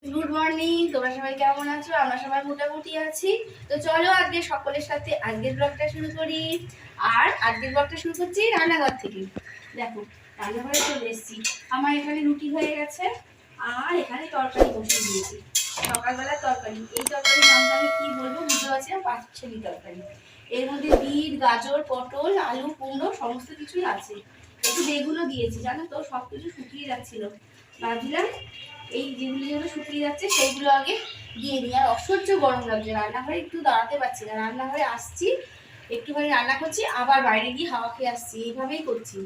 Good morning, তোমরা সবাই কেমন আছো? আমরা সবাই মোটামুটি আছি। তো চলো আজকে সকলের সাথে আজকের ব্লগটা শুরু করি। আর আজকের ব্লগটা শুরু করছি রান্নাঘর থেকে। দেখো, রান্নাঘরে চলে এসেছি। আমার এখানে রুটি হয়ে গেছে আর এখানে তরকারি বসিয়ে দিয়েছি। সকালবেলা তরকারি, এই তরকারির নামটা আমি কি বলবো বুঝতে পারছি না। পাঁচছেলি তরকারি, এর মধ্যে বিট, গাজর, পটল, আলু, কুমড়ো সমস্ত কিছুই আছে। একটু বেগুনও দিয়েছি, জানো তো, সব কিছু শুকিয়ে যাচ্ছিল, ভাবছিলাম এই যেগুলো শুকিয়ে যাচ্ছে সেইগুলো আগে দিয়ে দিই। আর অসহ্য গরম লাগছে, রান্নাঘরে একটু দাঁড়াতে পারছি না। রান্নাঘরে আসছি, একটুখানি রান্না করছি, আবার বাইরে গিয়ে হাওয়া খেয়ে আসছি, এইভাবেই করছি।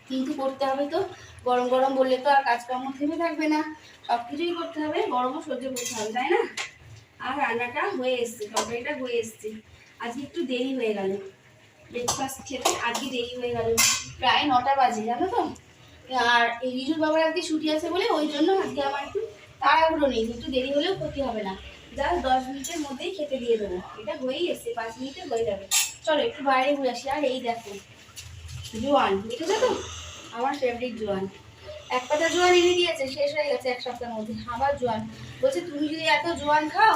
কিন্তু করতে হবে তো, গরম গরম বললে তো আর কাজকর্ম থেমে থাকবে না, সব কিছুই করতে হবে, গরমও সহ্য করতে হবে, তাই না? আর রান্নাটা হয়ে এসছে, তরকারিটা হয়ে এসছে। আজকে একটু দেরি হয়ে গেল ব্রেকফাস্ট খেতে, আজকে দেরি হয়ে গেল, প্রায় 9টা বাজে, জানো তো। আর এই রিজুর বাবার আজকে ছুটি আছে বলে ওই জন্য আজকে আমার একটু তাড়াহুড়ো নেই, একটু দেরি হলেও ক্ষতি হবে না। জাস্ট 10 মিনিটের মধ্যেই খেতে দিয়ে দেবো, এটা হয়েই এসছে, 5 মিনিটে হয়ে যাবে। চলো একটু বাইরে ঘুরে আসি। আর এই দেখো জোয়ান, দেখেছো তো, আমার ফেভারিট জোয়ান। এক পাতা জোয়ান এনে দিয়েছে, শেষ হয়ে গেছে এক সপ্তাহের মধ্যে, আবার জোয়ান। বলছে তুমি যদি এত জোয়ান খাও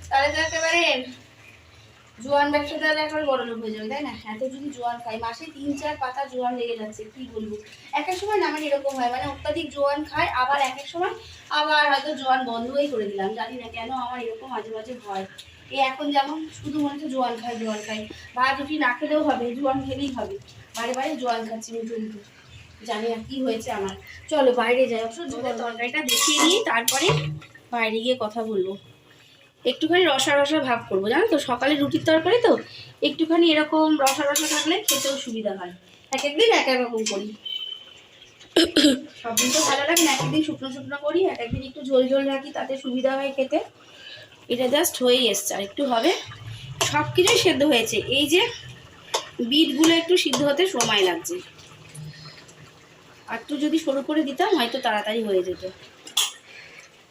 তাহলে তো একেবারে জোয়ান ব্যবসাদার একবার বড় লোক হয়ে যাবে, তাই না? এত যদি জোয়ান খাই, মাসে 3-4 পাতা জোয়ান লেগে যাচ্ছে, কি বলবো। এক এক সময় না আমার এরকম হয়, মানে অত্যাধিক জোয়ান খায়, আবার এক এক সময় আবার হয়তো জোয়ান বন্ধই করে দিলাম, জানি না কেন আমার এরকম মাঝে মাঝে হয়। এই এখন যেমন শুধু মনে হচ্ছে জোয়ান খাই জোয়ান খাই, ভাত রুটি না খেলেও হবে, জোয়ান খেলেই হবে, বারে বারে জোয়ান খাচ্ছি মুঠো মুঠো, জানি না কি হয়েছে আমার। চলো বাইরে যাই, অবশ্য তরকারিটা দেখিয়ে নিই, তারপরে বাইরে গিয়ে কথা বলবো। একটুখানি রসা রসা ভাব করবো, জানো তো, সকালে রুটির তরকারি তো, একটুখানি এরকম রসা রসা থাকলে খেতেও সুবিধা হয়। এক একদিন এক এক রকম করি, সব দিন তো ভালো লাগে না, এক একদিন শুকনো শুকনো করি, এক একদিন একটু ঝোল ঝোল রাখি, তাতে সুবিধা হয় খেতে। এটা জাস্ট হয়েই এসছে, আর একটু হবে। সব কিছুই সেদ্ধ হয়েছে, এই যে বিটগুলো একটু সিদ্ধ হতে সময় লাগছে, আর একটু যদি সরু করে দিতাম হয়তো তাড়াতাড়ি হয়ে যেত।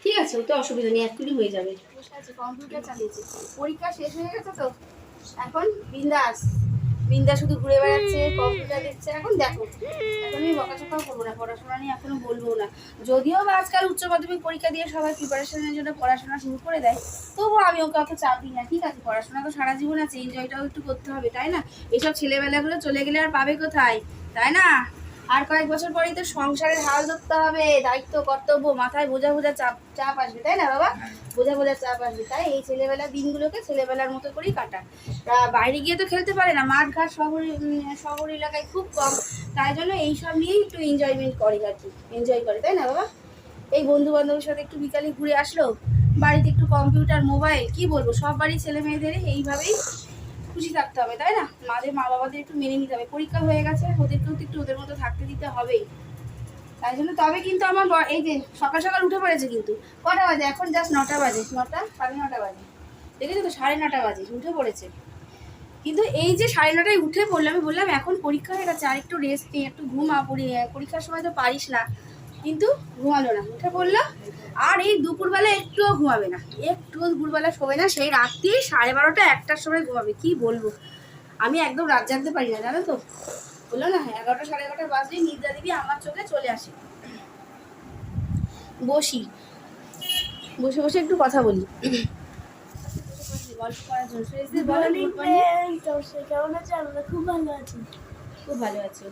ঠিক আছে, ওতে অসুবিধা নেই, এক্ষুনি হয়ে যাবে। বসে আছে, কম্পিউটার চালিয়েছে, পরীক্ষা শেষ হয়ে গেছে তো এখন বিন্দাস বিন্দাস শুধু ঘুরে বেড়াচ্ছে, কম্পিউটার দেখছে। এখন দেখো, এখন আমি বকাঝকাও করবো না, পড়াশোনা নিয়ে এখনো বলবো না। যদিও বা আজকাল উচ্চ মাধ্যমিক পরীক্ষা দিয়ে সবাই প্রিপারেশনের জন্য পড়াশোনা শুরু করে দেয়, তবুও আমি ওকে অত চাপ দিই না। ঠিক আছে, পড়াশোনা তো সারা জীবন আছে, এনজয়টাও একটু করতে হবে, তাই না? এইসব ছেলেবেলাগুলো চলে গেলে আর পাবে কোথায়, তাই না? আর কয়েক বছর পরেই তো সংসারের হাল ধরতে হবে, দায়িত্ব কর্তব্য, মাথায় বোঝা বোঝা চাপ চাপ আসবে, তাই না বাবা? বোঝা বোঝা চাপ আসবে, তাই এই ছেলেবেলার দিনগুলোকে ছেলেবেলার মতো করেই কাটা। বাইরে গিয়ে তো খেলতে পারে না, মাঠ ঘাট শহর এলাকায় খুব কম, তাই জন্য এইসব নিয়েই একটু এনজয়মেন্ট করে আর কি, এনজয় করে, তাই না বাবা? এই বন্ধু বান্ধবের সাথে একটু বিকালে ঘুরে আসলো, বাড়িতে একটু কম্পিউটার মোবাইল, কি বলবো, সব বাড়ির ছেলে মেয়েদের এইভাবেই খুশি থাকতে হবে, তাই না? মা বাবাদের একটু মেনে নিতে হবে, পরীক্ষা হয়ে গেছে, ওদেরকেও তো একটু ওদের মতো থাকতে দিতে হবেই। তাই জন্য তবে কিন্তু আমার এই যে সকাল সকাল উঠে পড়েছে, কিন্তু কটা বাজে এখন? জাস্ট 9টা বাজে, 9টা 9:30 বাজে, দেখেছো তো, 9:30 বাজে উঠে পড়েছে। কিন্তু এই যে 9:30টায় উঠে পড়লাম, আমি বললাম এখন পরীক্ষা হয়ে গেছে, আর একটু রেস্ট নিই, একটু ঘুমা, পরীক্ষার সময় তো পারিস না, কিন্তু ঘুমালো না, উঠে পড়লো। আর এই দুপুরবেলা একটুও ঘুমাবে না, একটুও দুপুরবেলা শোবে না, সেই রাত্রি 12:30 1টার সময় ঘুমাবে। কি বলবো, আমি একদম রাত জানতে পারি না, জানো তো, বললো না 11টা 11:30 বাজলেই নিদ্রা দিবি আমার চোখে চলে আসে। বসি, বসে বসে একটু কথা বলি, গল্প করার জন্য। কেমন আছে? আমরা খুব ভালো আছি। খুব ভালো আছো?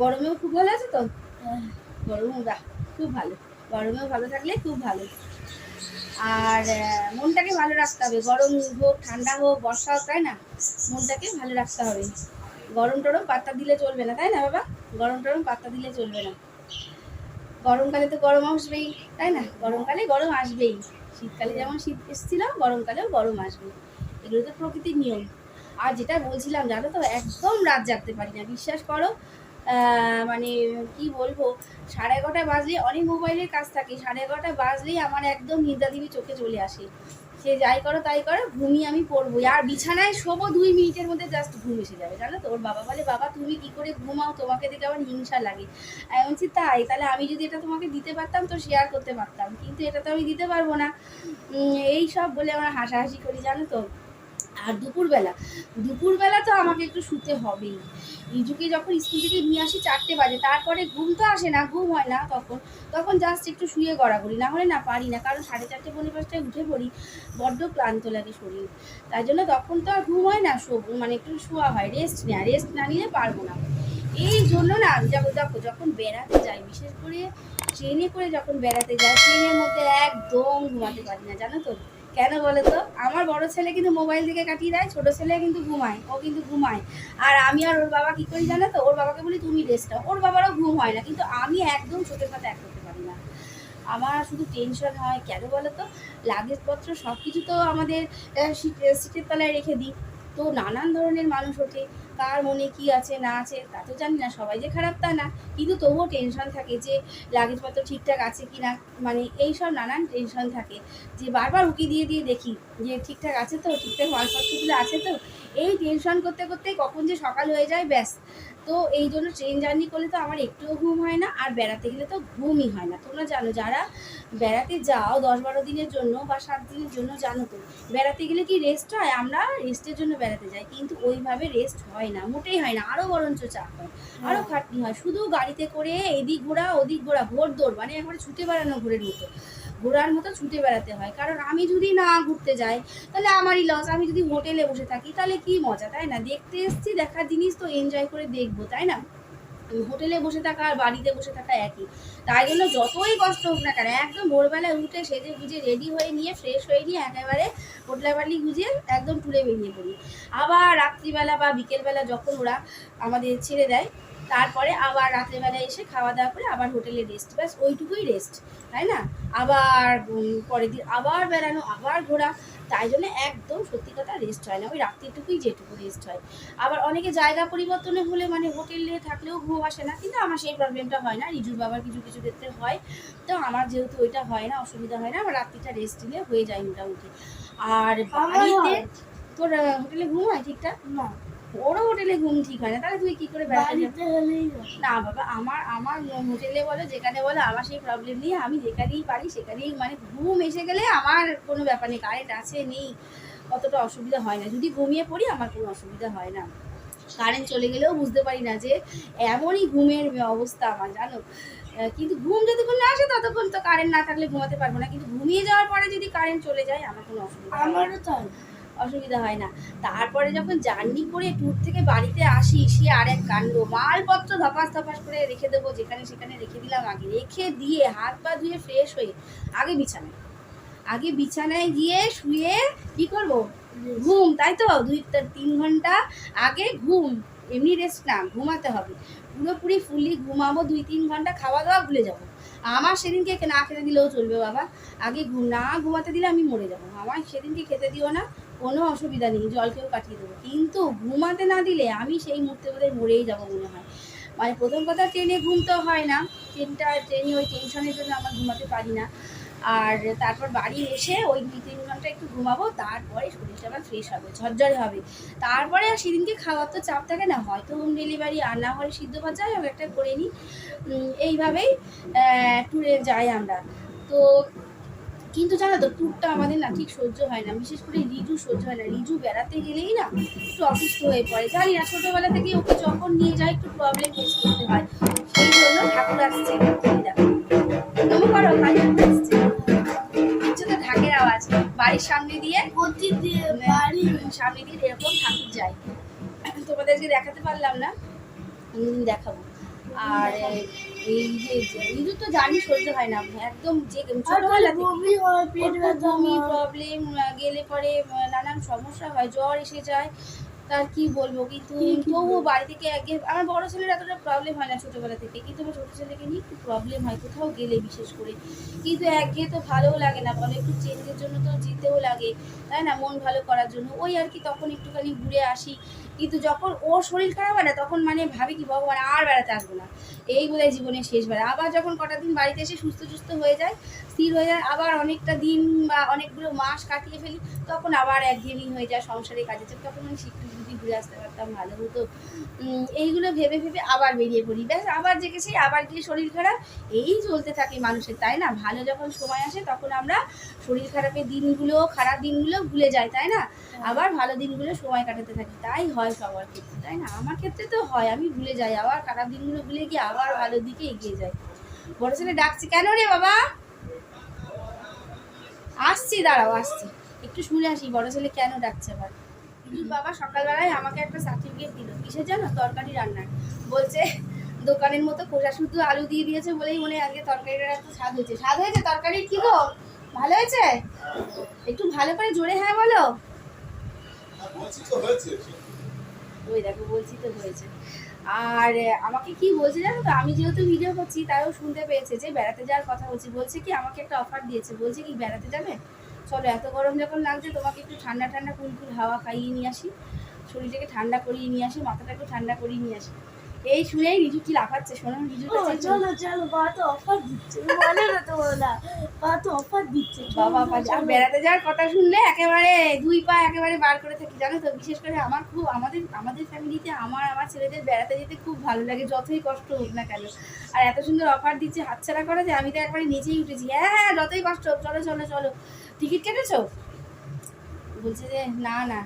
গরমেও খুব ভালো আছে তো? গরমেও খুব ভালো, গরমেও ভালো থাকলে খুব ভালো। আর মনটাকে ভালো রাখতে হবে, গরম হোক ঠান্ডা হোক বর্ষা হোক, তাই না? মনটাকে ভালো রাখতে হবে, গরম টরম পাত্তা দিলে চলবে না, তাই না বাবা? গরম টরম পাত্তা দিলে চলবে না। গরমকালে তো গরম আসবেই, তাই না? গরমকালে গরম আসবেই, শীতকালে যেমন শীত এসেছিল, গরমকালেও গরম আসবে, এগুলো তো প্রকৃতির নিয়ম। আর যেটা বলছিলাম, জানো তো, একদম রাত জাগতে পারি না, বিশ্বাস করো। মানে কি বলবো, 11:30 বাজলে অনেক মোবাইলের কাজ থাকে, 11:30 বাজলেই আমার একদম নিদ্রা দিবি চোখে চলে আসে। সে যাই করো তাই করো, ঘুমিয়ে আমি পড়বো, আর বিছানায় শোবো 2 মিনিটের মধ্যে জাস্ট ঘুম এসে যাবে, জানো তো। ওর বাবা বলে, বাবা তুমি কি করে ঘুমাও, তোমাকে দেখে আমার হিংসা লাগে। আমি বলছি তাই? তাহলে আমি যদি এটা তোমাকে দিতে পারতাম তো শেয়ার করতে পারতাম, কিন্তু এটা তো আমি দিতে পারবো না। এই সব বলে আমরা হাসাহাসি করি, জানো তো। আর দুপুরবেলা তো আমাকে একটু শুতে হবেই। রিজুকে যখন স্কুল থেকে নিয়ে আসি 4টে বাজে, তারপরে ঘুম তো আসে না, ঘুম হয় না তখন জাস্ট একটু শুয়ে গড়াগড়ি, না হলে না পারি না, কারণ 4:30 পৌনে 5টায় উঠে পড়ি, বড্ড ক্লান্ত লাগে শরীর। তাই জন্য তখন তো আর ঘুম হয় না, মানে একটু শোয়া হয়, রেস্ট না নিলে পারবো না। এই জন্য না দেখো যখন বেড়াতে যাই, বিশেষ করে ট্রেনে করে যখন বেড়াতে যাই, ট্রেনের মধ্যে একদম ঘুমাতে পারি না, জানো তো কেন বলো তো? আমার বড় ছেলে কিন্তু মোবাইল দিকে কাটিয়ে দেয়, ছোট ছেলে কিন্তু ঘুমায়। আর আমি আর ওর বাবা কি করি জানো তো? ওর বাবাকে বলি তুমি রেস্ট নাও, ওর বাবারও ঘুম হয় না, কিন্তু আমি একদম চোখের পাতা এক করতে পারি না। আমার শুধু টেনশন হয়, কেন বলো তো? লাগেজপত্র সব কিছু তো আমাদের সিটের তলায় রেখে দিই, তো নানান ধরনের মানুষ ওঠে, কার মনে কি আছে না আছে তা তো জানি না, সবাই যে খারাপ তা না, কিন্তু তবুও টেনশন থাকে যে লাগেজপত্র ঠিকঠাক আছে কি না, মানে এইসব নানান টেনশন থাকে, যে বারবার উকি দিয়ে দেখি যে ঠিকঠাক আছে তো, ঠিকঠাক মালপত্রগুলো আছে তো, এই টেনশন করতে করতে কখন যে সকাল হয়ে যায় ব্যাস। তো এই জন্য ট্রেন জার্নি করলে তো আমার একটুও ঘুম হয় না, আর বেড়াতে গেলে তো ঘুমই হয় না। তোমরা জানো যারা বেড়াতে যাও 10-12 দিনের জন্য বা 7 দিনের জন্য, জানো তো বেড়াতে গেলে কি রেস্ট হয়? আমরা রেস্টের জন্য বেড়াতে যাই, কিন্তু ওইভাবে রেস্ট হয় না, মোটেই হয় না, আরও বরঞ্চ চাপ হয়, আরও খাটনি হয়। শুধু গাড়িতে করে এদিক ঘোরা ওদিক ঘোরা, ভোর দৌড়, মানে একবারে ছুটে বেড়ানো, ঘোরার মতো ছুটে বেড়াতে হয়। কারণ আমি যদি না ঘুরতে যাই তাহলে আমারই লস, আমি যদি হোটেলে বসে থাকি তাহলে কি মজা, তাই না? দেখতে এসছি, দেখার জিনিস তো এনজয় করে দেখবো, তাই না? হোটেলে বসে থাকা আর বাড়িতে বসে থাকা একই। তাই জন্য যতই কষ্ট হোক না কেন, একদম ভোরবেলায় উঠে সেজে গুজে রেডি হয়ে নিয়ে ফ্রেশ হয়ে নিয়ে একেবারে হোটলাবালি গুজিয়ে একদম ট্যুরে বেরিয়ে পড়ি। আবার রাত্রিবেলা বা বিকেলবেলা যখন ওরা আমাদের ছেড়ে দেয়, তারপরে আবার রাত্রেবেলায় এসে খাওয়া দাওয়া করে আবার হোটেলে রেস্ট, ব্যাস ওইটুকুই রেস্ট, তাই না? আবার পরের দিন আবার বেড়ানো, আবার ঘোরা। তাই জন্য একদম সত্যি কথা রেস্ট হয় না, ওই রাত্রিটুকুই যেটুকু রেস্ট হয়। আবার অনেকে জায়গা পরিবর্তনে হলে মানে হোটেলে থাকলেও ঘুম আসে না, কিন্তু আমার সেই প্রবলেমটা হয় না, রিজুর বাবার কিছু ক্ষেত্রে হয়, তো আমার যেহেতু ওইটা হয় না, অসুবিধা হয় না, আমার রাত্রিটা রেস্ট নিলে হয়ে যায় মোটামুটি। আর বাড়িতে তোর হোটেলে ঘুম হয় ঠিকঠাক? না, ওরও হোটেলে ঘুম ঠিক হয় না, তাহলে তুই কি করে বেড়াতে যাবি? বাড়িতে হলেই না বাবা, আমার হোটেলে বলো যেখানে বলো, আমার সেই প্রবলেম নেই, আমি যেখানেই পারি সেখানেই, মানে ঘুম এসে গেলে আমার কোনো ব্যাপার নেই, কারেন্ট আছে নেই অতটা অসুবিধা হয় না, যদি ঘুমিয়ে পড়ি আমার কোনো অসুবিধা হয় না। কারেন্ট চলে গেলেও বুঝতে পারি না যে এমনই ঘুমের অবস্থা আমার, জানো। কিন্তু ঘুম যতক্ষণ না আসে ততক্ষণ তো কারেন্ট না থাকলে ঘুমাতে পারবো না, কিন্তু ঘুমিয়ে যাওয়ার পরে যদি কারেন্ট চলে যায় আমার কোনো অসুবিধা হয় না। তারপরে যখন জার্নি করে ট্যুর থেকে বাড়িতে আসি, সে আর এক কাণ্ড, মালপত্র ধপাস করে রেখে দেবো, যেখানে সেখানে রেখে দিলাম, আগে রেখে দিয়ে হাত পা ধুয়ে ফ্রেশ হয়ে আগে বিছানায় গিয়ে শুয়ে কি করব? ঘুম, তাই তো 2-3 ঘন্টা আগে ঘুম, এমনি রেস্ট না, ঘুমাতে হবে, পুরোপুরি ফুলি ঘুমাবো, 2-3 ঘন্টা খাওয়া দাওয়া ভুলে যাবো। আমার সেদিনকে না খেতে দিলেও চলবে বাবা, আগে না ঘুমাতে দিলে আমি মরে যাবো, আমার সেদিনকে খেতে দিও না, কোনো অসুবিধা নেই, জল খেয়েও কাটিয়ে দেবো, কিন্তু ঘুমাতে না দিলে আমি সেই মুহূর্তে বোধহয় মরেই যাবো মনে হয়। মানে প্রথম কথা, ট্রেনে ঘুম তো হয় না, ট্রেনে ওই টেনশনের জন্য আমার ঘুমাতে পারি না। আর তারপর বাড়ি এসে ওই 2-3 ঘন্টা একটু ঘুমাবো, তারপরে শরীরটা আমার ফ্রেশ হবে, ঝরঝরে হবে। তারপরে আর সেদিনকে খাওয়ার তো চাপ থাকে না, হয়তো হোম ডেলিভারি, আর না হলে সিদ্ধ ভাত যাই হোক একটা করে নিই, এইভাবেই ট্যুরে যাই আমরা। তো কিন্তু জানো তো ট্যুরটা আমাদের না ঠিক সহ্য হয় না, বিশেষ করে রিজু সহ্য হয় না, রিজু বেড়াতে গেলেই না একটু অসুস্থ হয়ে পড়ে, জানি না, ছোটোবেলা থেকে ওকে যখন নিয়ে যায় একটু প্রবলেম ফেস করতে হয়, সেই জন্য ঠাকুর আসছে, দেখো তুমি করো, কালী ঠাকুর আসছে, হচ্ছে তো ঢাকের আওয়াজ, বাড়ির সামনে দিয়ে এরকম ঠাকুর যায়, তোমাদেরকে দেখাতে পারলাম না, দেখাবো। আর এই যে রিজু তো জানি সহ্য হয় না একদম, যে ছোটবেলা থেকে প্রবলেম গেলে পরে নানান সমস্যা হয়, জ্বর এসে যায়, তার কি বলবো, কিন্তু তবুও বাড়ি থেকে আমার বড় ছেলের এতটা প্রবলেম হয় না ছোটোবেলা থেকে, কিন্তু আমার ছোটো ছেলেকে নিয়ে একটু প্রবলেম হয় কোথাও গেলে বিশেষ করে, কিন্তু একঘেয়ে তো ভালোও লাগে না বলে, একটু চেঞ্জের জন্য তো যেতেও লাগে, তাই না, মন ভালো করার জন্য, ওই আর কি, তখন একটুখানি ঘুরে আসি, কিন্তু যখন ওর শরীর খারাপ হয় না তখন মানে ভাবি কি ভগবান আর বেড়াতে আসবো না, এই বোধহয় জীবনের শেষ বেড়া। আবার যখন কটা দিন বাড়িতে এসে সুস্থ হয়ে যায়, স্থির হয়ে যায়, আবার অনেকটা দিন বা অনেকগুলো মাস কাটিয়ে ফেলি, তখন আবার একঘেয়েমি হয়ে যায় সংসারে কাজে চাপ, তখন আমি শিখতে যদি ঘুরে আসতে পারতাম ভালো হতো। এইগুলো ভেবে ভেবে আবার বেরিয়ে পড়ি, ব্যাস আবার জেগেছি, আবার গিয়ে শরীর খারাপ, এই চলতে থাকে মানুষের, তাই না? ভালো যখন সময় আসে তখন আমরা শরীর খারাপের দিনগুলো, খারাপ দিনগুলো ভুলে যাই, তাই না? আবার ভালো দিনগুলো সময় কাটাতে থাকি, তাই হয় সবার ক্ষেত্রে, তাই না? আমার ক্ষেত্রে তো হয়, আমি ভুলে যাই, আবার খারাপ দিনগুলো ভুলে গিয়ে আবার ভালো দিকে এগিয়ে যাই। বড় ছেলে ডাকছি, কেন রে বাবা? আসছি, দাঁড়াও আসছি, একটু শুনে আসি বড় ছেলে কেন ডাকছে আবার। কিন্তু বাবা সকালবেলায় আমাকে একটা সার্টিফিকেট দিল, কিসের জানো? তরকারি রান্নার। বলছে দোকানের মতো খোসা শুধু আলু দিয়ে দিয়েছে বলেই মনে হয় আজকে তরকারিটা এত স্বাদ হয়েছে। স্বাদ হয়েছে তরকারি? কি গো, ভালো হয়েছে? একটু ভালো করে জোরে হ্যাঁ বলো। ওই দেখো, বলছি তো হয়েছে। আর আমাকে কি বলছে জানো তো, আমি যেহেতু ভিডিও করছি তাইও শুনতে পেয়েছে যে বেড়াতে যাওয়ার কথা বলছি। বলছে কি আমাকে একটা অফার দিয়েছে, বলছে কি বেড়াতে যাবে, চলো এত গরম যখন লাগছে তোমাকে একটু ঠান্ডা ঠান্ডা কুলকুল হাওয়া খাইয়ে নিয়ে আসি, শরীরটাকে ঠান্ডা করিয়ে নিয়ে আসি, মাথাটা একটু ঠান্ডা করিয়ে নিয়ে আসি। এই শুনেই রিজু কি লাফাচ্ছে, শোনো রিজু চলো চলো, বা তো অফার দিচ্ছে, বলে না তো ওরা, বা তো অফার দিচ্ছে বাবা। আর বেড়াতে যাওয়ার কথা শুনলে একেবারে দুই পা একেবারে বার করে থাকি, জানো তো? বিশেষ করে আমার খুব, আমাদের ফ্যামিলিতে আমার ছেলেদের বেড়াতে যেতে খুব ভালো লাগে, যতই কষ্ট হোক না কেন। আর এত সুন্দর অফার দিচ্ছে, হাতছাড়া করা যায়? আমি তো একবারে নিচেই উঠেছি, হ্যাঁ যতই কষ্ট হোক, চলো চলো চলো। টিকিট কেটেছো? বলছে যে না না।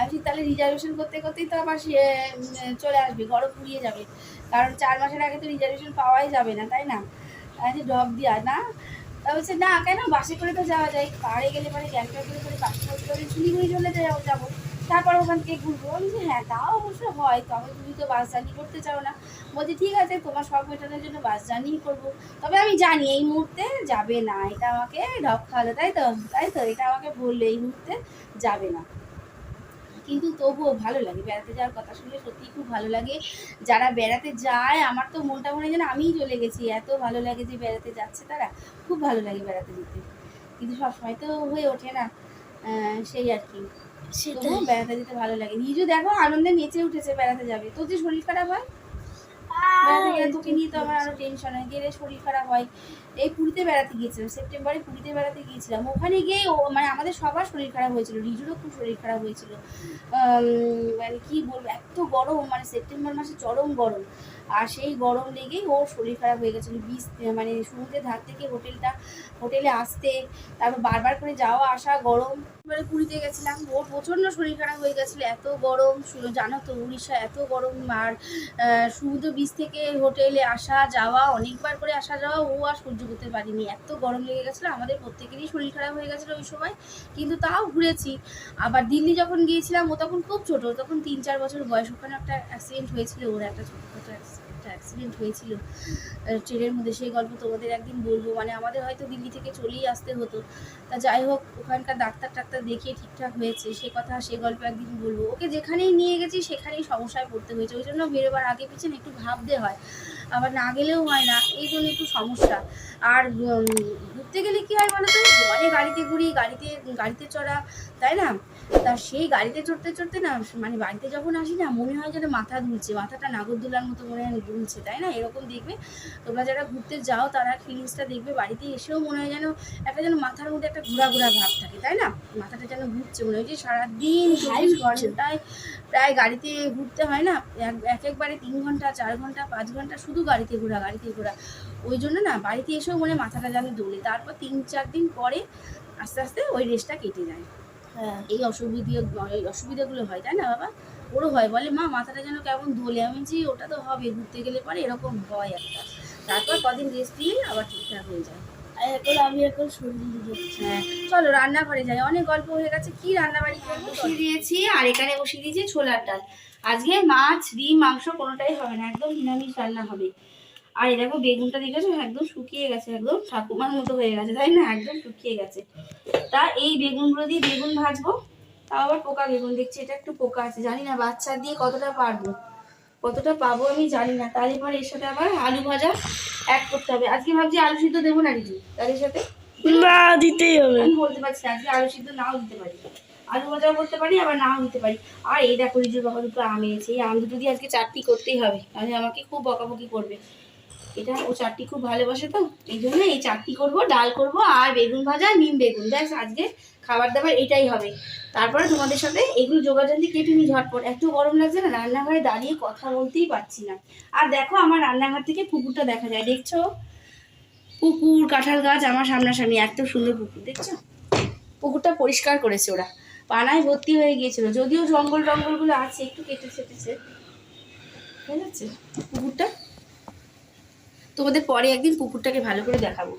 আমি তাহলে রিজার্ভেশন করতে করতেই তো আবার চলে আসবে, গরম পুড়িয়ে যাবে, কারণ 4 মাসের আগে তো রিজার্ভেশন পাওয়াই যাবে না, তাই না? ড্রপ দিয়া না। তা বলছে না কেন, বাসে করে তো যাওয়া যায়, পাহাড়ে গেলে পরে গ্যাংটক করে বাসে করে শিলিগুড়ি চলে যাবো, তারপর ওখান থেকে ঘুরবো। আমি বলছি হ্যাঁ তাও অবশ্য হয়, তবে তুমি তো বাস জার্নি করতে চাও না। বলছি ঠিক আছে, তোমার সব মেটানোর জন্য বাস জার্নিই করবো, তবে আমি জানি এই মুহূর্তে যাবে না, এটা আমাকে ঢপ খাওয়ালো, তাই তো? এটা আমাকে বললো এই মুহূর্তে যাবে না। কিন্তু তবুও ভালো লাগে বেড়াতে যাওয়ার কথা শুনলে, সত্যিই খুব ভালো লাগে। যারা বেড়াতে যায় আমার তো মনটা মনে হয় যেন আমিই চলে গেছি, এত ভালো লাগে যে বেড়াতে যাচ্ছে তারা, খুব ভালো লাগে বেড়াতে যেতে। কিন্তু সবসময় তো হয়ে ওঠে না, সেই আর কি। তবুও বেড়াতে যেতে ভালো লাগে। নিজু দেখো আনন্দে নেচে উঠেছে, বেড়াতে যাবে। তোর যে শরীর খারাপ হয়, বেড়াতে গেলে তোকে নিয়ে তো আমার আরো টেনশন হয়, গেলে শরীর খারাপ হয়। এই পুরীতে বেড়াতে গিয়েছিলাম, সেপ্টেম্বরে পুরীতে বেড়াতে গিয়েছিলাম, ওখানে গিয়ে মানে আমাদের সবার শরীর খারাপ হয়েছিল, রিজুরও খুব শরীর খারাপ হয়েছিল। মানে কি বলবো, এত গরম, মানে সেপ্টেম্বর মাসে চরম গরম, আর সেই গরম লেগেই ওর শরীর খারাপ হয়ে গেছিলো। মানে সমুদ্রের ধার থেকে হোটেলে আসতে, তারপর বারবার করে যাওয়া আসা, গরম। এবারে পুরীতে গেছিলাম, ওর প্রচণ্ড শরীর খারাপ হয়ে গেছিলো, এত গরম, জানো তো উড়িষ্যা এত গরম। আর সমুদ্র বীচ থেকে হোটেলে আসা যাওয়া, অনেকবার করে আসা যাওয়া, ও আর সহ্য করতে পারিনি, এত গরম লেগে গেছিলো। আমাদের প্রত্যেকেরই শরীর খারাপ হয়ে গেছিলো ওই সময়, কিন্তু তাও ঘুরেছি। আবার দিল্লি যখন গিয়েছিলাম, ও তখন খুব ছোট, তখন 3-4 বছর বয়স, ওখানে একটা অ্যাক্সিডেন্ট হয়েছিল, ওর একটা ছোটখাটো একটা অ্যাক্সিডেন্ট হয়েছিল ট্রেনের মধ্যে, সেই গল্প তোমাদের একদিন বলবো। মানে আমাদের হয়তো দিল্লি থেকে চলেই আসতে হতো, তা যাই হোক ওখানকার ডাক্তার দেখিয়ে ঠিকঠাক হয়েছে, সে গল্প একদিন বলবো। ওকে যেখানেই নিয়ে গেছি সেখানেই সমস্যায় পড়তে হয়েছে, ওই জন্য বেরোবার আগে পিছনে একটু ভাবতে হয়, আবার না গেলেও হয় না, এই জন্য একটু সমস্যা। আর ঘুরতে গেলে কী হয় বলো তো, মানে গাড়িতে ঘুরি, গাড়িতে চড়া, তাই না? তা সেই গাড়িতে চড়তে না, মানে বাড়িতে যখন আসি না, মনে হয় যেন মাথা দুলছে, মাথাটা নাগরদোলার মতো মনে হয় দুলছে, তাই না? এরকম দেখবে তোমরা যারা ঘুরতে যাও তারা ফিলিংসটা দেখবে, বাড়িতে এসেও মনে হয় যেন একটা যেন মাথার মধ্যে একটা ঘোরা ভাব থাকে, তাই না? মাথাটা যেন ঘুরছে, মনে হয় যে সারাদিন 24 ঘন্টায় প্রায় গাড়িতে ঘুরতে হয় না, একবারে 3 ঘন্টা 4 ঘন্টা 5 ঘন্টা শুধু গাড়িতে ঘোরা। ওই জন্য না বাড়িতে এসেও মনে মাথাটা যেন দোলে, তারপর 3-4 দিন পরে আস্তে আস্তে ওই রেসটা কেটে যায়। এই অসুবিধাগুলো হয়, তাই না বাবা? ওরও হয়, বলে মা মাথাটা যেন কেমন দোলে। আমি যে ওটা তো হবে, ঘুরতে গেলে পরে এরকম হয় একটা, তারপর কদিন রেস্ট দিলে আবার ঠিকঠাক হয়ে যায়। আমি এখন শরীর দিচ্ছি। হ্যাঁ চলো রান্নাঘরে যাই, অনেক গল্প হয়ে গেছে। কি রান্নাবাড়ি বসিয়ে দিয়েছি, আর এখানে বসিয়ে দিয়েছি ছোলার ডাল। আজকে মাছ ডিম মাংস কোনোটাই হবে না, একদম নিরামিষ রান্না হবে। আর এই দেখো বেগুনটা দেখেছো একদম শুকিয়ে গেছে, একদম ঠাকুমার মতো হয়ে গেছে, তাই না? একদম শুকিয়ে গেছে। তা এই বেগুনগুলো দিয়ে বেগুন ভাজবো, তাও আবার পোকা বেগুন, দেখছি এটা একটু পোকা আছে, জানি না বাচ্চা দিয়ে কতটা পাবো আমি জানি না। তারপর এর সাথে আবার আলু ভাজা অ্যাড করতে হবে। আজকে ভাবছি আলু সিদ্ধ দেবো না রিজু, তার সাথে না দিতেই হবে, আমি বলতে পারছি আজকে আলু সিদ্ধ নাও দিতে পারি। আলু ভাজাও করতে পারি, আবার নাও দিতে পারি। আর এই দেখো রিজুর বাবা দুটো আম এনেছে, এই আম দুটো দিয়ে আজকে চাটনি করতেই হবে, তাহলে আমাকে খুব বকাবকি করবে। এটা ও চাটনি খুব ভালোবাসে, তো এই জন্য এই চাটনি করবো, ডাল করব আর বেগুন ভাজা, নিম বেগুন, ব্যাস আজকে খাবার দাবার এটাই হবে। তারপরে তোমাদের সাথে এগুলো যোগাযোগ কেটে নিই ঝটপট, এত গরম লাগছে না, রান্নাঘরে দাঁড়িয়ে কথা বলতেই পারছি না। আর দেখো আমার রান্নাঘর থেকে পুকুরটা দেখা যায়, দেখছো? পুকুর, কাঁঠাল গাছ আমার সামনাসামনি, এত সুন্দর পুকুর, দেখছো? পুকুরটা পরিষ্কার করেছে ওরা, পানায় ভর্তি হয়ে গিয়েছিল, যদিও জঙ্গল টঙ্গলগুলো আছে, একটু কেটে ছেটেছে, ঠিক আছে পুকুরটা। তোমাদের পরে একদিন পুকুরটাকে ভালো করে দেখাবো,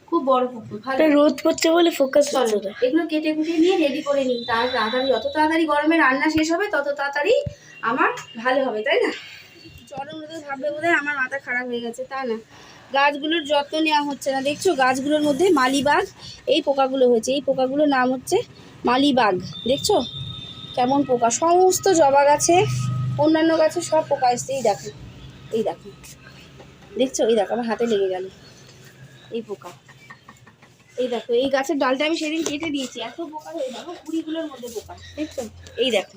খুব বড় পুকুর, ভালো। রোদ পড়ছে বলে ফোকাস চলো হচ্ছে না। এগুলো কেটে কুটে নিয়ে রেডি করে নিই, তার তাড়াতাড়ি, যত তাড়াতাড়ি গরমে রান্না শেষ হবে তত তাড়াতাড়ি আমার ভালো হবে, তাই না? চরম রোদে ভাববে বোধ হয় আমার মাথা খারাপ হয়ে গেছে, তা না, গাছগুলোর যত্ন নেওয়া হচ্ছে না, দেখছো গাছগুলোর মধ্যে মালিবাগ এই পোকাগুলো হয়েছে, এই পোকাগুলোর নাম হচ্ছে মালিবাগ, দেখছো কেমন পোকা, সমস্ত জবা গাছে, অন্যান্য গাছে সব পোকা এসছে, এই দেখো, এই দেখো, দেখছো, এই দেখো আমার হাতে লেগে গেল এই পোকা, এই দেখো এই গাছের ডালটা আমি সেদিন কেটে দিয়েছি, এত পোকা হয়ে দেখো, কুড়িগুলোর মধ্যে পোকা, দেখছো, এই দেখো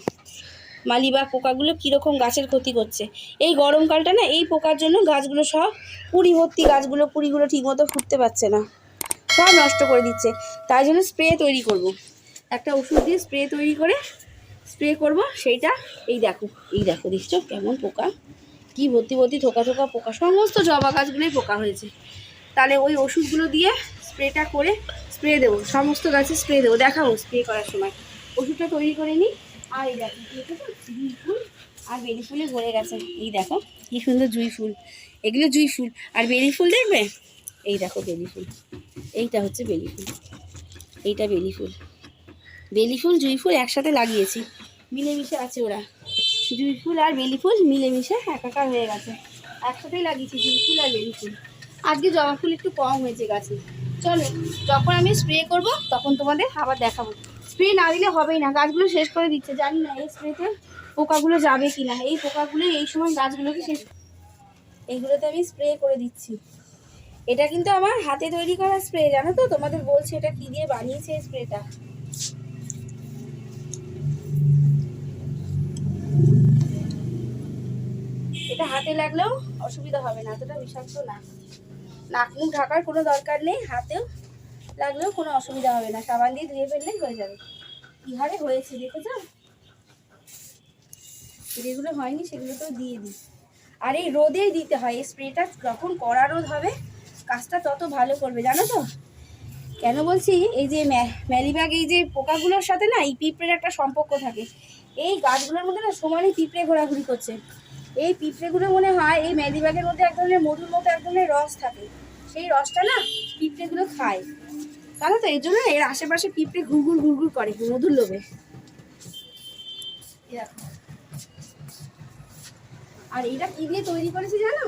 মালিবাগ পোকাগুলো কীরকম গাছের ক্ষতি করছে। এই গরমকালটা না, এই পোকার জন্য গাছগুলো সব কুড়ি ভর্তি, গাছগুলো কুড়িগুলো ঠিকমতো ফুটতে পারছে না, সব নষ্ট করে দিচ্ছে। তাই জন্য স্প্রে তৈরি করব, একটা ওষুধ দিয়ে স্প্রে তৈরি করে স্প্রে করব, সেইটা এই দেখো, এই দেখো দেখছো কেমন পোকা, কি ভর্তি ভর্তি থোকা থোকা পোকা, সমস্ত জবা গাছগুলোই পোকা হয়েছে। তাহলে ওই ওষুধগুলো দিয়ে স্প্রেটা করে স্প্রে দেবো, সমস্ত গাছে স্প্রে দেবো, দেখাবো স্প্রে করার সময়, ওষুধটা তৈরি করে নিই। আর এই দেখো জুঁই ফুল আর বেলি ফুলে ভরে গেছে, এই দেখো কি সুন্দর জুঁই ফুল, এগুলো জুঁই ফুল, আর বেলি ফুল দেখবে, এই দেখো বেলি ফুল, এইটা হচ্ছে বেলি ফুল, এইটা বেলি ফুল, বেলি ফুল জুঁই ফুল একসাথে লাগিয়েছি, মিলেমিশে আছে ওরা, জুঁই ফুল আর বেলি ফুল মিলেমিশে একাকার হয়ে গেছে, একসাথেই লাগিয়েছি জুঁই ফুল আর বেলি ফুল। আজকে জবা ফুল একটু কম হয়েছে গাছে। চলো যখন আমি স্প্রে করব তখন তোমাদের আবার দেখাবো, স্প্রে না দিলে হবেই না, গাছগুলো শেষ করে দিচ্ছে, জানি না এই স্প্রেতে পোকাগুলো যাবে কি না, এই পোকাগুলো এই সময় গাছগুলোকে শেষ, এইগুলোতে আমি স্প্রে করে দিচ্ছি। এটা কিন্তু আমার হাতে তৈরি করা স্প্রে, জানো তো, তোমাদের বলছি এটা কি দিয়ে বানিয়েছে এই স্প্রেটা। এটা হাতে লাগলেও অসুবিধা হবে না, এতটা বিষাক্ত না, নাক মুখ ঢাকার কোনো দরকার নেই, হাতেও লাগলেও কোনো অসুবিধা হবে না, সাবান দিয়ে ধুয়ে ফেললেই হয়ে যাবে। কি হারে হয়েছে দেখেছো, যেগুলো হয়নি সেগুলো তো দিয়ে দিই। আর এই রোদেই দিতে হয় এই স্প্রেটা, যখন কড়া রোদ হবে কাজটা তত ভালো করবে, জানো তো কেন বলছি, এই যে ম্যালিবাগ এই যে পোকাগুলোর সাথে না এই পিঁপড়ের একটা সম্পর্ক থাকে, এই গাছগুলোর মধ্যে না সমানে পিঁপড়ে ঘোরাঘুরি করছে, এই পিঁপড়েগুলো মনে হয় এই ম্যালিবাগের মধ্যে এক ধরনের মধুর মতো এক ধরনের রস থাকে, সেই রসটা না পিঁপড়েগুলো খায়, জানো তো, এই জন্য এর আশেপাশে পিঁপড়ে ঘুরঘুর ঘুরঘুর করে মধুর লোভে। আর এইটা কি দিয়ে তৈরি করেছি জানো,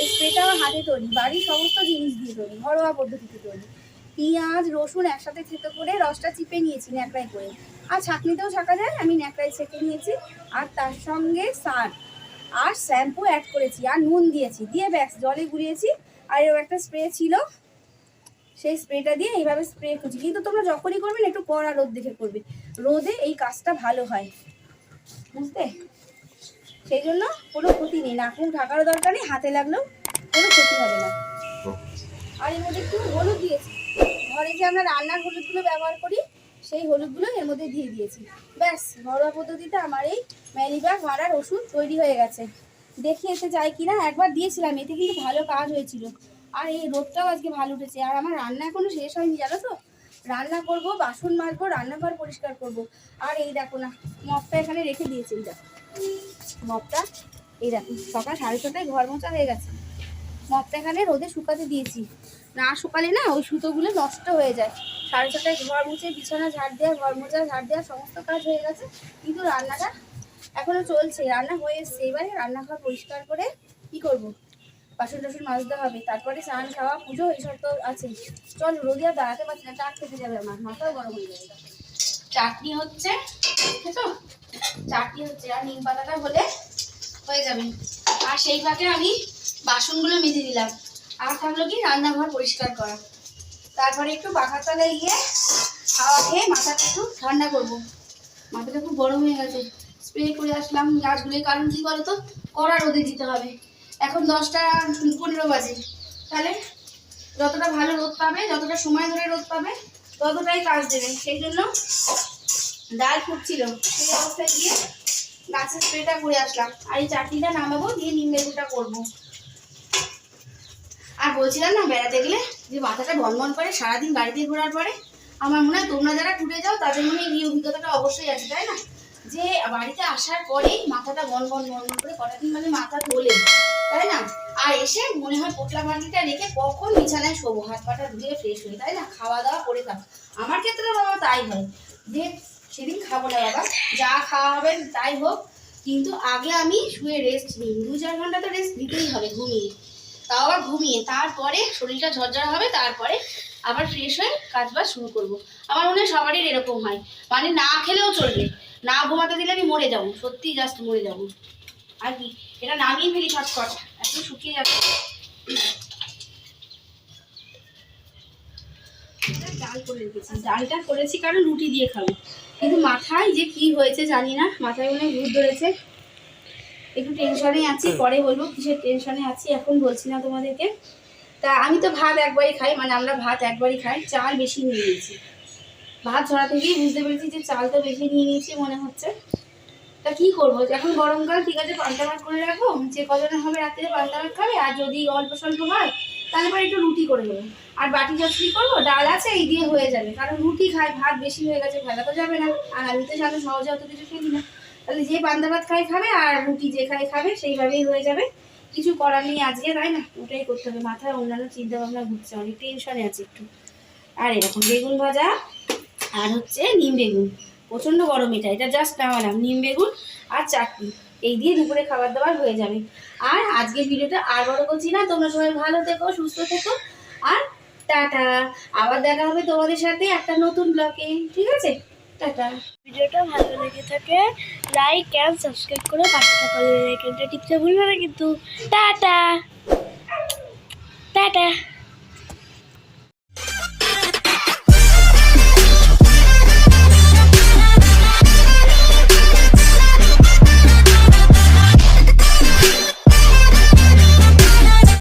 এই স্প্রেটা আমার হাতে তৈরি, বাড়ির সমস্ত জিনিস দিয়ে তৈরি, ঘরোয়া পদ্ধতিতে তৈরি, পেঁয়াজ রসুন একসাথে থেতো করে রসটা চিপে নিয়েছি ন্যাকড়ায় করে, আর ছাঁকনিতেও ছাঁকা যায়, আমি ন্যাকড়ায় ছেঁকে নিয়েছি, আর তার সঙ্গে সার্ফ আর শ্যাম্পু অ্যাড করেছি, আর নুন দিয়েছি, দিয়ে ব্যাস জলে গুলিয়েছি, আর এরও একটা স্প্রে ছিল, সেই স্প্রেটা দিয়ে এইভাবে স্প্রে করছি। কিন্তু তোমরা যখনই করবে না একটু কড়া রোদ দেখে করবে, রোদে এই কাজটা ভালো হয়, বুঝতে, সেই জন্য কোনো ক্ষতি নেই, নাক মুখ ঢাকারও দরকার নেই, হাতে লাগলেও কোনো ক্ষতি হবে না। আর এর মধ্যে একটু হলুদ দিয়েছি, ঘরে যে আমরা রান্নার হলুদগুলো ব্যবহার করি সেই হলুদগুলো এর মধ্যে দিয়ে দিয়েছি, ব্যাস ঘরোয়া পদ্ধতিতে আমার এই ম্যালিবাগ মারার ওষুধ তৈরি হয়ে গেছে। দেখি এতে যায় কিনা, একবার দিয়েছিলাম, এতে কিন্তু ভালো কাজ হয়েছিল, আর এই রোদটাও আজকে ভালো উঠেছে। আর আমার রান্না এখনো শেষ হয়নি, জানো তো, রান্না করব, বাসন মাজবো, রান্নাঘর পরিষ্কার করব। আর এই দেখো না মপটা এখানে রেখে দিয়েছি, এই দেখো মপটা, এই দেখো সকাল 6:30টায় ঘর মোছা হয়ে গেছে, মপটা এখানে রোদে শুকাতে দিয়েছি, না শুকালে না ওই সুতোগুলো নষ্ট হয়ে যায়। 6:30টায় ঘর মুছে বিছানা ঝাড় দেওয়া, ঘর মোছা ঝাড় দেওয়া সমস্ত কাজ হয়ে গেছে, কিন্তু রান্নাটা এখনো চলছে, রান্না হয়ে এসছে, এবারে রান্নাঘর পরিষ্কার করে কি করব, বাসন টাসন মাজতে হবে, তারপরে স্নান খাওয়া পুজো এইসব তো আছে। চল রোদে আর দাঁড়াতে পারছি না, চাট খেতে যাবে, আমার মাথাও গরম হয়ে যাবে। চাটনি হচ্ছে, দেখেছো চাটনি হচ্ছে, আর নিম পাতাটা হলে হয়ে যাবে। আর সেই ফাঁকে আমি বাসনগুলো মেজে দিলাম, আর থাকলো কি রান্নাঘর পরিষ্কার করা, তারপরে একটু পাখার তলায় গিয়ে খাওয়া খেয়ে মাথাটা একটু ঠান্ডা করবো, মাথাটা খুব গরম হয়ে গেছে, স্প্রে করে আসলাম গাছগুলোর। কারণ কি বলতো, কড়া রোদে দিতে হবে। এখন 10টা 15 বাজে, তাহলে যতটা ভালো রোদ পাবে, যতটা সময় ধরে রোদ পাবে, ততটাই কাজ দেবে। সেই জন্য ডাল ফুটছিল, সেই অবস্থায় গিয়ে গাছের স্প্রেটা করে আসলাম। আর এই চাটনিটা নামাবো, দিয়ে নিম বেগুনটা করবো। আর বলছিলাম না, বেড়াতে গেলে যে মাথাটা বনবন করে সারাদিন গাড়িতে ঘোরার পরে, আমার মনে হয় তোমরা যারা টুরে যাও তাদের মনে হয় এই অভিজ্ঞতাটা অবশ্যই আছে, তাই না? যে বাড়িতে আসার পরেই মাথাটা বনবন করে কটা দিন মানে মাথা তোলে, তাই না? আর এসে মনে হয় পোটলা মাটিটা রেখে কখন বিছানায় শোবো, হাত পাটা ধুয়ে ফ্রেশ হয়ে, তাই না? খাওয়া দাওয়া করে থাক। আমার ক্ষেত্রে বাবা তাই হয়, যে সেদিন খাবো না বাবা, যা খাওয়া হবে তাই হোক, কিন্তু আগে আমি শুয়ে রেস্ট নিই। 2-4 ঘন্টা তো রেস্ট দিতেই হবে, ঘুমিয়ে। তাও আবার ঘুমিয়ে, তারপরে শরীরটা ঝরঝরা হবে, তারপরে আবার ফ্রেশ হয়ে কাজবাজ শুরু করবো। আমার মনে হয় সবারই এরকম হয়, মানে না খেলেও চলবে, না ঘুমাতে দিলে আমি মরে যাবো, সত্যি জাস্ট মরে যাবো। আর কি, এটা নামিয়ে ফেলি ছটফট, একটু শুকিয়ে যাবে। ডাল করে রেখেছি, ডালটা করেছি কারণ রুটি দিয়ে খাবো। কিন্তু মাথায় যে কি হয়েছে জানি না, মাথায় মনে ভূত ধরেছে। একটু টেনশনে আছি, পরে বলবো কিসের টেনশনে আছি, এখন বলছি না তোমাদেরকে। তা আমি তো ভাত একবারই খাই, মানে আমরা ভাত একবারই খাই, চাল বেশি নিয়ে নিয়েছি। ভাত ছড়া থেকেই বুঝতে পেরেছি যে চাল তো বেশি নিয়ে নিয়েছি মনে হচ্ছে। তা কি করবো, এখন গরমকাল, ঠিক আছে পান্তা ভাত করে রাখবো, যে কজনে হবে রাত্রে পান্তা ভাত খাবে। আর যদি অল্প স্বল্প হয় তাহলে পরে একটু রুটি করে দেবো। আর বাটি চচ্চড়ি করবো, ডাল আছে, এই দিয়ে হয়ে যাবে। কারণ রুটি খাই, ভাত বেশি হয়ে গেছে, ফেলা তো যাবে না। আর আমি তো জানো সহজে অত কিছু খেলি না, তাহলে যে পান্তা ভাত খাই খাবে, আর রুটি যে খাই খাবে, সেইভাবেই হয়ে যাবে। কিছু করার নেই আজকে, তাই না? ওটাই করতে হবে। মাথায় অন্যান্য চিন্তা ভাবনা ঘুরছে, অনেক টেনশনে আছে একটু। আর এরকম বেগুন ভাজা আর হচ্ছে নিম বেগুন, প্রচণ্ড গরম, এটা জাস্ট নামালাম। নিম বেগুন আর চাটনি, এই দিয়ে দুপুরে খাবার দাবার হয়ে যাবে। আর আজকে ভিডিওটা আর বড় করছি না, তোমরা সবাই ভালো থেকো, সুস্থ থেকো, আর টাটা। আবার দেখা হবে তোমাদের সাথে একটা নতুন ব্লগে, ঠিক আছে? টাটা। ভিডিওটা ভালো লেগে থাকে লাইক অ্যান্ড সাবস্ক্রাইব করে পাশে থাকা বেল আইকনটা টিপতে ভুলবে না কিন্তু। Tata tata.